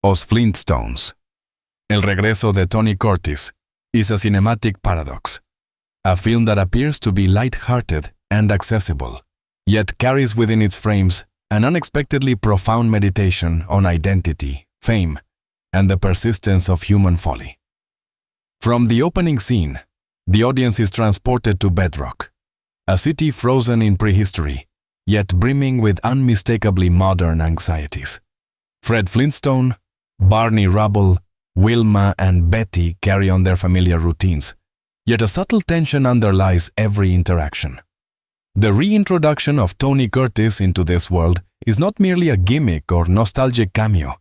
Os Flintstones. El regreso de Tony Curtis is a cinematic paradox, a film that appears to be light-hearted and accessible, yet carries within its frames an unexpectedly profound meditation on identity, fame, and the persistence of human folly. From the opening scene, the audience is transported to Bedrock, a city frozen in prehistory, yet brimming with unmistakably modern anxieties. Fred Flintstone, Barney Rubble, Wilma, and Betty carry on their familiar routines, yet a subtle tension underlies every interaction. The reintroduction of Tony Curtis into this world is not merely a gimmick or nostalgic cameo.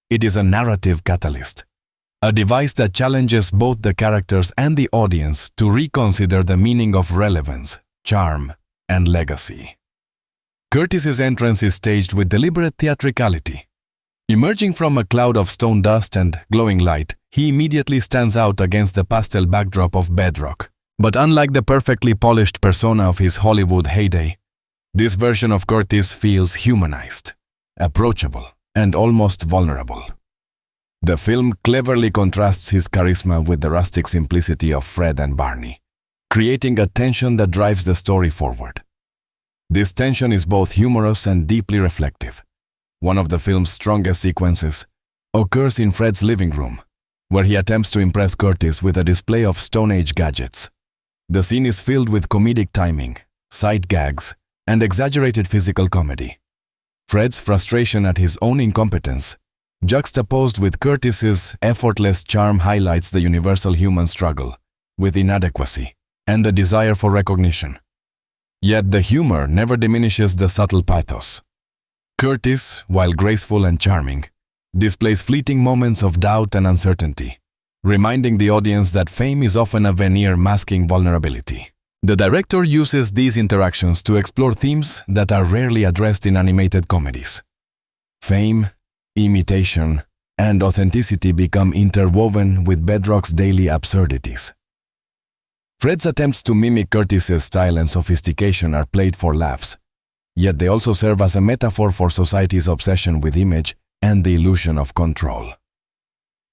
It is a narrative catalyst, a device that challenges both the characters and the audience to reconsider the meaning of relevance, charm, and legacy. Curtis's entrance is staged with deliberate theatricality. Emerging from a cloud of stone dust and glowing light, he immediately stands out against the pastel backdrop of Bedrock. But unlike the perfectly polished persona of his Hollywood heyday, this version of Curtis feels humanized, approachable, and almost vulnerable. The film cleverly contrasts his charisma with the rustic simplicity of Fred and Barney, creating a tension that drives the story forward. This tension is both humorous and deeply reflective. One of the film's strongest sequences occurs in Fred's living room, where he attempts to impress Curtis with a display of Stone Age gadgets. The scene is filled with comedic timing, sight gags, and exaggerated physical comedy. Fred's frustration at his own incompetence, juxtaposed with Curtis's effortless charm, highlights the universal human struggle with inadequacy and the desire for recognition. Yet the humor never diminishes the subtle pathos. Curtis, while graceful and charming, displays fleeting moments of doubt and uncertainty, reminding the audience that fame is often a veneer masking vulnerability. The director uses these interactions to explore themes that are rarely addressed in animated comedies. Fame, imitation, and authenticity become interwoven with Bedrock's daily absurdities. Fred's attempts to mimic Curtis's style and sophistication are played for laughs, yet they also serve as a metaphor for society's obsession with image and the illusion of control.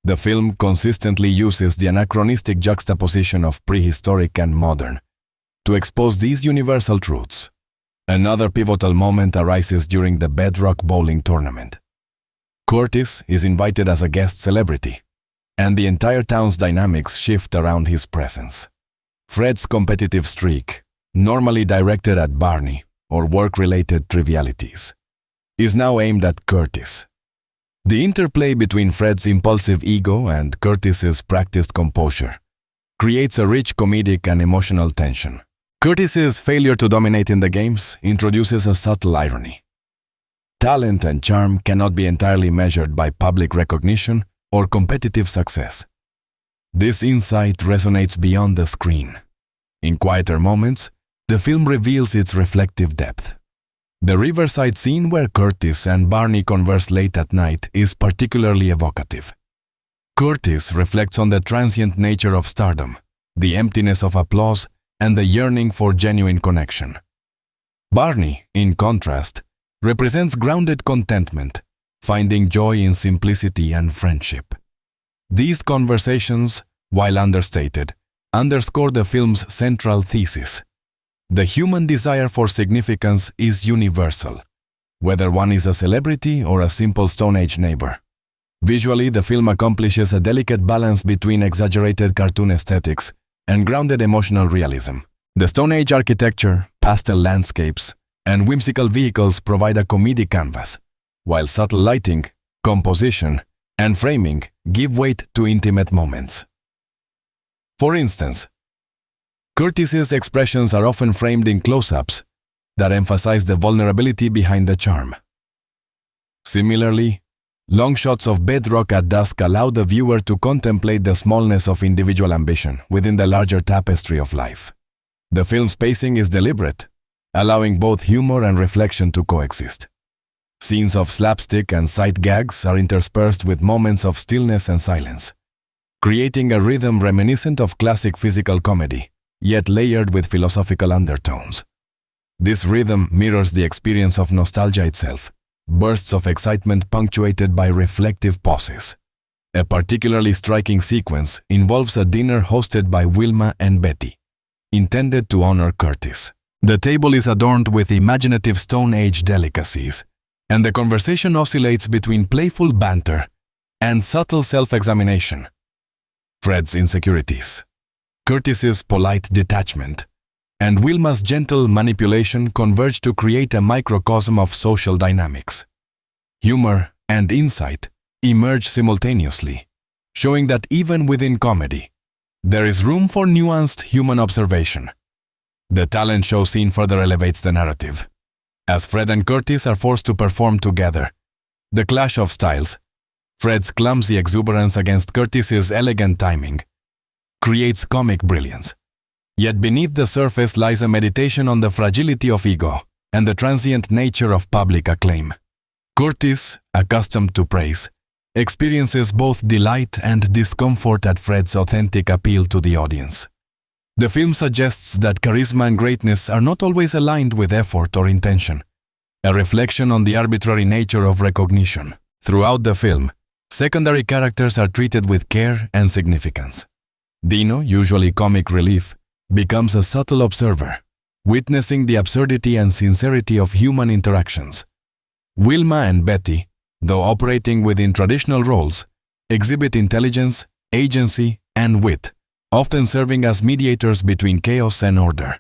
The film consistently uses the anachronistic juxtaposition of prehistoric and modern to expose these universal truths. Another pivotal moment arises during the Bedrock bowling tournament. Curtis is invited as a guest celebrity, and the entire town's dynamics shift around his presence. Fred's competitive streak, normally directed at Barney or work-related trivialities, is now aimed at Curtis. The interplay between Fred's impulsive ego and Curtis's practiced composure creates a rich comedic and emotional tension. Curtis's failure to dominate in the games introduces a subtle irony. Talent and charm cannot be entirely measured by public recognition or competitive success. This insight resonates beyond the screen. In quieter moments, the film reveals its reflective depth. The riverside scene where Curtis and Barney converse late at night is particularly evocative. Curtis reflects on the transient nature of stardom, the emptiness of applause, and the yearning for genuine connection. Barney, in contrast, represents grounded contentment, finding joy in simplicity and friendship. These conversations, while understated, underscore the film's central thesis. The human desire for significance is universal, whether one is a celebrity or a simple Stone Age neighbor. Visually, the film accomplishes a delicate balance between exaggerated cartoon aesthetics and grounded emotional realism. The Stone Age architecture, pastel landscapes, and whimsical vehicles provide a comedic canvas, while subtle lighting, composition, and framing give weight to intimate moments. For instance, Curtis's expressions are often framed in close-ups that emphasize the vulnerability behind the charm. Similarly, long shots of Bedrock at dusk allow the viewer to contemplate the smallness of individual ambition within the larger tapestry of life. The film's pacing is deliberate, allowing both humor and reflection to coexist. Scenes of slapstick and sight gags are interspersed with moments of stillness and silence, creating a rhythm reminiscent of classic physical comedy, yet layered with philosophical undertones. This rhythm mirrors the experience of nostalgia itself, bursts of excitement punctuated by reflective pauses. A particularly striking sequence involves a dinner hosted by Wilma and Betty, intended to honor Curtis. The table is adorned with imaginative Stone Age delicacies, and the conversation oscillates between playful banter and subtle self-examination. Fred's insecurities, Curtis's polite detachment, and Wilma's gentle manipulation converge to create a microcosm of social dynamics. Humor and insight emerge simultaneously, showing that even within comedy, there is room for nuanced human observation. The talent show scene further elevates the narrative. As Fred and Curtis are forced to perform together, the clash of styles, Fred's clumsy exuberance against Curtis's elegant timing, creates comic brilliance. Yet beneath the surface lies a meditation on the fragility of ego and the transient nature of public acclaim. Curtis, accustomed to praise, experiences both delight and discomfort at Fred's authentic appeal to the audience. The film suggests that charisma and greatness are not always aligned with effort or intention, a reflection on the arbitrary nature of recognition. Throughout the film, secondary characters are treated with care and significance. Dino, usually comic relief, becomes a subtle observer, witnessing the absurdity and sincerity of human interactions. Wilma and Betty, though operating within traditional roles, exhibit intelligence, agency, and wit, often serving as mediators between chaos and order.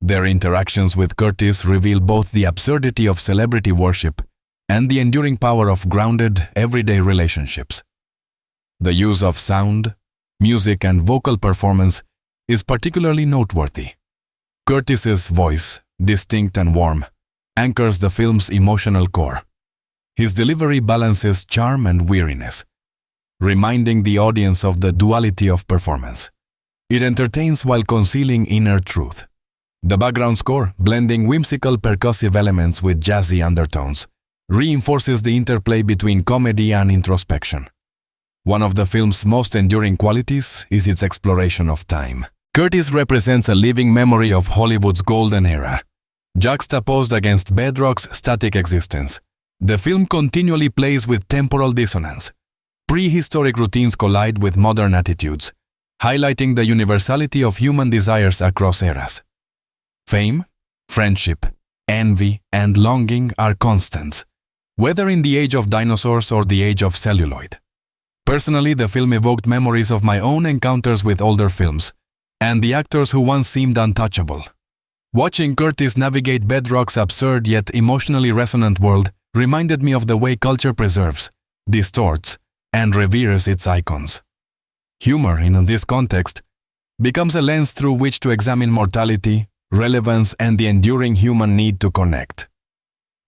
Their interactions with Curtis reveal both the absurdity of celebrity worship and the enduring power of grounded, everyday relationships. The use of sound, music, and vocal performance is particularly noteworthy. Curtis's voice, distinct and warm, anchors the film's emotional core. His delivery balances charm and weariness, reminding the audience of the duality of performance. It entertains while concealing inner truth. The background score, blending whimsical percussive elements with jazzy undertones, reinforces the interplay between comedy and introspection. One of the film's most enduring qualities is its exploration of time. Curtis represents a living memory of Hollywood's golden era. Juxtaposed against Bedrock's static existence, the film continually plays with temporal dissonance. Prehistoric routines collide with modern attitudes, highlighting the universality of human desires across eras. Fame, friendship, envy, and longing are constants, whether in the age of dinosaurs or the age of celluloid. Personally, the film evoked memories of my own encounters with older films, and the actors who once seemed untouchable. Watching Curtis navigate Bedrock's absurd yet emotionally resonant world reminded me of the way culture preserves, distorts, and reveres its icons. Humor, in this context, becomes a lens through which to examine mortality, relevance, and the enduring human need to connect.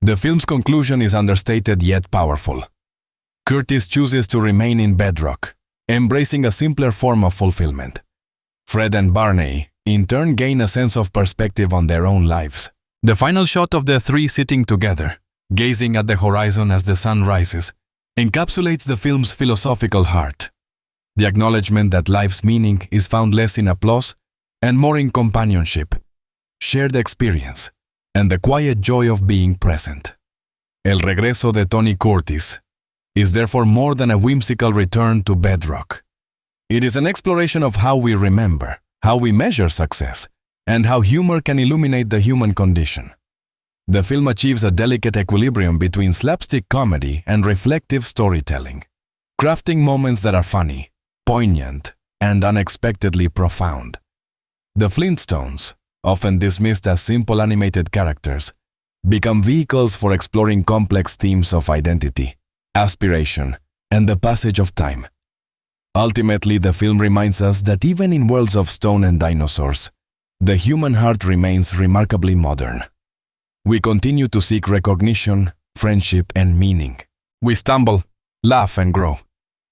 The film's conclusion is understated yet powerful. Curtis chooses to remain in Bedrock, embracing a simpler form of fulfillment. Fred and Barney, in turn, gain a sense of perspective on their own lives. The final shot of the three sitting together, gazing at the horizon as the sun rises, encapsulates the film's philosophical heart. The acknowledgement that life's meaning is found less in applause and more in companionship, shared experience, and the quiet joy of being present. El Regreso de Tony Curtis is therefore more than a whimsical return to Bedrock. It is an exploration of how we remember, how we measure success, and how humor can illuminate the human condition. The film achieves a delicate equilibrium between slapstick comedy and reflective storytelling, crafting moments that are funny, poignant, and unexpectedly profound. The Flintstones, often dismissed as simple animated characters, become vehicles for exploring complex themes of identity, aspiration, and the passage of time. Ultimately, the film reminds us that even in worlds of stone and dinosaurs, the human heart remains remarkably modern. We continue to seek recognition, friendship, and meaning. We stumble, laugh, and grow.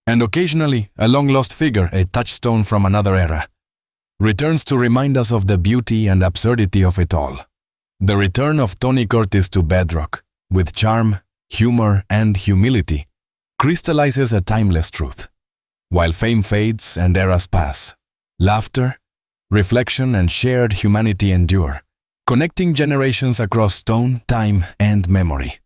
And occasionally, a long-lost figure, a touchstone from another era, returns to remind us of the beauty and absurdity of it all. The return of Tony Curtis to Bedrock, with charm, humor, and humility, crystallizes a timeless truth. While fame fades and eras pass, laughter, reflection, and shared humanity endure, connecting generations across stone, time, and memory.